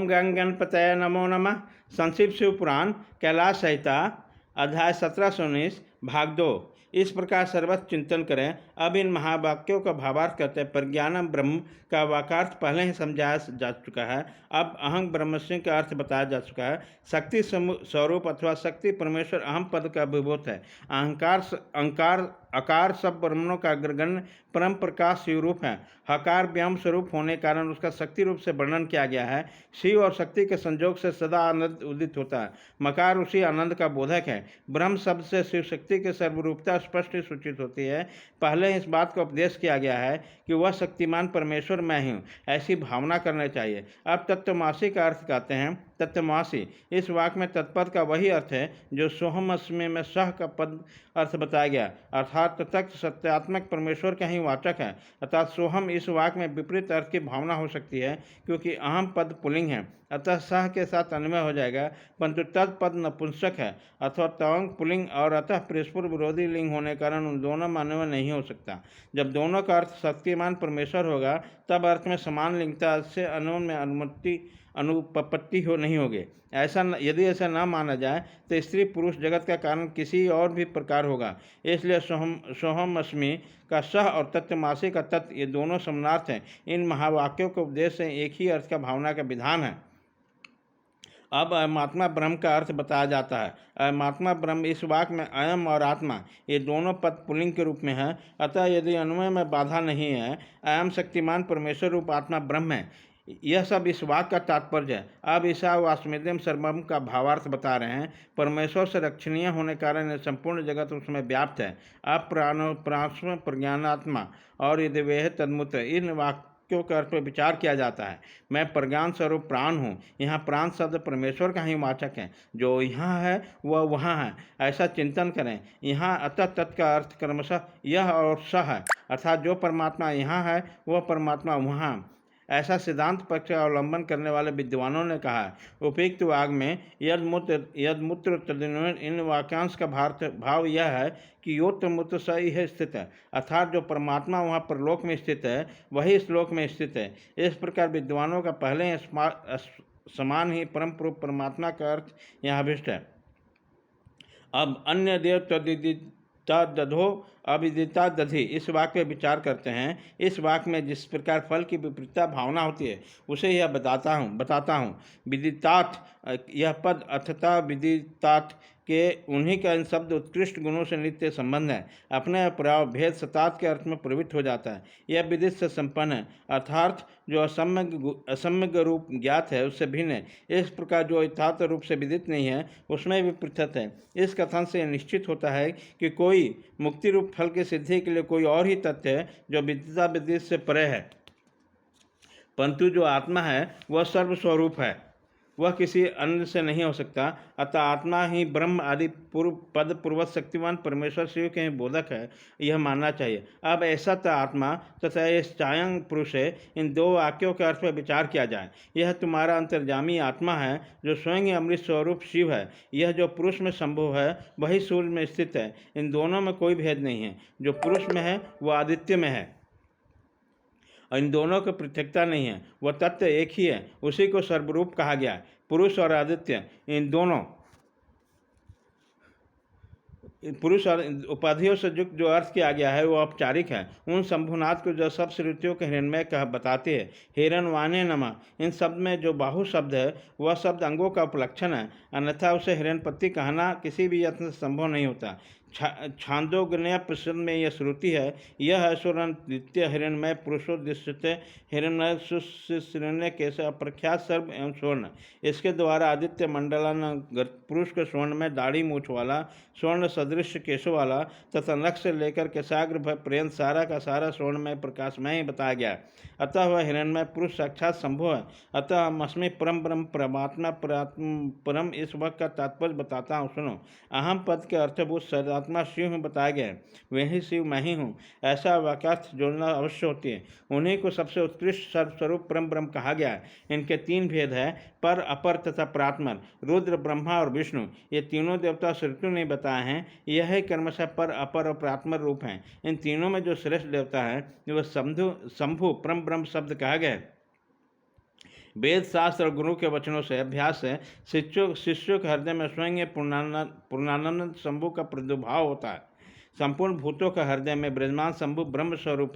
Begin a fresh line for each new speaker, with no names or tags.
ओम गंग गणपतये नमो नमः। संक्षिप्त शिव पुराण कैलाश संहिता अध्याय 1719 भाग 2। इस प्रकार सर्वत्र चिंतन करें। अब इन महावाक्यों का भावार्थ करते प्रज्ञानम ब्रह्म का वाक्यार्थ पहले ही समझाया जा चुका है। अब अहं ब्रह्मस्य का अर्थ बताया जा चुका है। शक्ति स्वरूप अथवा शक्ति परमेश्वर अहम पद का विभूत है। अहंकार अकार सब ब्रह्मणों का अग्रगण्य परम प्रकाश शिव रूप है। हकार व्योम स्वरूप होने के कारण उसका शक्ति रूप से वर्णन किया गया है। शिव और शक्ति के संयोग से सदा आनंद उदित होता है। मकार उसी आनंद का बोधक है। ब्रह्म शब्द से शिव शक्ति की सर्वरूपता स्पष्ट ही सूचित होती है। पहले इस बात का उपदेश किया गया है कि वह शक्तिमान परमेश्वर मैं ही हूँ, ऐसी भावना करना चाहिए। अब तत्वमासी का अर्थ कहते हैं। तत्वमासी इस वाक्य में तत्पद का वही अर्थ है जो सोहम अस्मि में सह का पद अर्थ बताया गया, अर्थात तत्व सत्यात्मक परमेश्वर का ही वाचक है। अर्थात सोहम इस वाक्य में विपरीत अर्थ की भावना हो सकती है, क्योंकि अहम पद पुल्लिंग है, अतः सह के साथ अन्वय हो जाएगा, परंतु तत्पद नपुंसक है अथवा तवंग पुल्लिंग और अतः परस्पर विरोधी लिंग होने के कारण उन दोनों में अन्वय नहीं हो सकता। जब दोनों का अर्थ शक्तिमान परमेश्वर होगा तब अर्थ में समान लिंगता से अन्वय में अनुपपत्ति नहीं होगी। यदि ऐसा न माना जाए तो स्त्री पुरुष जगत का कारण किसी और भी प्रकार होगा। इसलिए सोहम अस्मि का सह और तत्वमासी का तत्व ये दोनों समानार्थ हैं। इन महावाक्यों के उपदेश से एक ही अर्थ का भावना का विधान है। अब अयमात्मा ब्रह्म का अर्थ बताया जाता है। अयमात्मा ब्रह्म इस वाक्य में अयम और आत्मा ये दोनों पद पुल्लिंग के रूप में है, अतः यदि अन्वय में बाधा नहीं है, अयम शक्तिमान परमेश्वर रूप आत्मा ब्रह्म है। यह सब इस वाक्य का तात्पर्य है। अब ईशा वास्मिदम सर्वम का भावार्थ बता रहे हैं। परमेश्वर से रक्षणीय होने के कारण संपूर्ण जगत उसमें व्याप्त है। अब प्राण प्रज्ञानात्मा और यदि वे तन्मुत इन वाक्यों के अर्थ पर विचार किया जाता है। मैं प्रज्ञान स्वरूप प्राण हूँ। यहाँ प्राण शब्द परमेश्वर का ही वाचक है। जो यहाँ है वह वहाँ है, ऐसा चिंतन करें। यहाँ अतः तत् का अर्थ क्रमशः यह और सह है, अर्थात जो परमात्मा यहाँ है वह परमात्मा वहाँ, ऐसा सिद्धांत पक्ष का अवलंबन करने वाले विद्वानों ने कहा है। उपयुक्त वाग में यदमूत्र तदन्वय इन वाक्यांश का भाव यह है कि योत्र मूत्र स यह स्थित है, अर्थात जो परमात्मा वहाँ परलोक में स्थित है वही इस लोक में स्थित है। इस प्रकार विद्वानों का पहले समान ही परम परमात्मा का अर्थ यहाँ अभिष्ट है। अब अन्य देव दधो अविदिता दधि इस वाक्य पर विचार करते हैं। इस वाक्य में जिस प्रकार फल की विपरीतता भावना होती है उसे यह बताता हूँ। विदितात् यह पद अथता विदितात् के उन्हीं का इन शब्द उत्कृष्ट गुणों से नित्य संबंध है। अपने प्राव भेद सतात के अर्थ में प्रवृत्त हो जाता है। यह विदित से संपन्न है, अर्थात जो असम्यक रूप ज्ञात है उससे भिन्न है। इस प्रकार जो यथार्थ रूप से विदित नहीं है उसमें भी पृथक है। इस कथन से निश्चित होता है कि कोई मुक्ति रूप फल की सिद्धि के लिए कोई और ही तथ्य है जो विदिता विदित से परे है, परंतु जो आत्मा है वह सर्वस्वरूप है, वह किसी अन्य से नहीं हो सकता। अतः आत्मा ही ब्रह्म आदि पद पूर्वक शक्तिमान परमेश्वर शिव के ही बोधक है, यह मानना चाहिए। अब ऐसा तो आत्मा तथा यह चायंग पुरुष है, इन दो वाक्यों के अर्थ पर विचार किया जाए। यह तुम्हारा अंतर्जामी आत्मा है जो स्वयं ही अमृत स्वरूप शिव है। यह जो पुरुष में संभव है वही सूर्य में स्थित है। इन दोनों में कोई भेद नहीं है। जो पुरुष में है वह आदित्य में है और इन दोनों की पृथकता नहीं है, वह तत्व एक ही है। उसी को सर्वरूप कहा गया है। पुरुष और आदित्य इन दोनों पुरुष और उपाधियों से युक्त जो अर्थ किया गया है वो औपचारिक है। उन शंभुनाथ को जो सब श्रुतियों के हिरण्मय कह बताते हैं। हिरण्वाने नमः इन शब्द में जो बाहु शब्द है वह शब्द अंगों का उपलक्षण है, अन्यथा उसे हिरण्यपति कहना किसी भी यत्न से संभव नहीं होता। छांदोग्य प्रसन्न में यह श्रुति है, यह है सुरन द्वितीय हिरण्यमय पुरुषोदृश्यते हिरण्य सुशिरण्य कैसे अप्रख्यात सर्व एवं स्वर्ण। इसके द्वारा आदित्य मंडलान पुरुष के स्वर्ण में दाढ़ी मूछ वाला, स्वर्ण सदृश केशों वाला तथा नख से लेकर केशाग्र भय पर्यंत सारा का सारा स्वर्णमय प्रकाशमय ही बताया गया। अतः वह हिरण्यमय पुरुष साक्षात संभव है। अतः हम अस्मि परम ब्रह्म परमात्मा परम इस वक्त का तात्पर्य बताता हूँ, सुनो। अहम पद के अर्थभूत सदात्मा शिव में बताया गया है, वही शिव मैं ही हूँ, ऐसा वाक्यार्थ जोड़ना अवश्य होती है। उन्हीं को सबसे उत्कृष्ट सर्वस्वरूप परम ब्रह्म कहा गया है। इनके तीन भेद है, पर अपर तथा प्रात्मन। रुद्र ब्रह्मा और विष्णु ये तीनों देवता श्रुतियों ने बताए हैं। यह है क्रमशः पर अपर और प्रात्मन रूप हैं। इन तीनों में जो श्रेष्ठ देवता है वह शंभु परम ब्रह्म शब्द कहा गया है। वेद शास्त्र और गुरु के वचनों से अभ्यास से शिष्यों के हृदय में स्वयं पूर्णानंद शंभु का प्रादुर्भाव होता है। संपूर्ण भूतों का हृदय में विराजमान शंभु ब्रह्म स्वरूप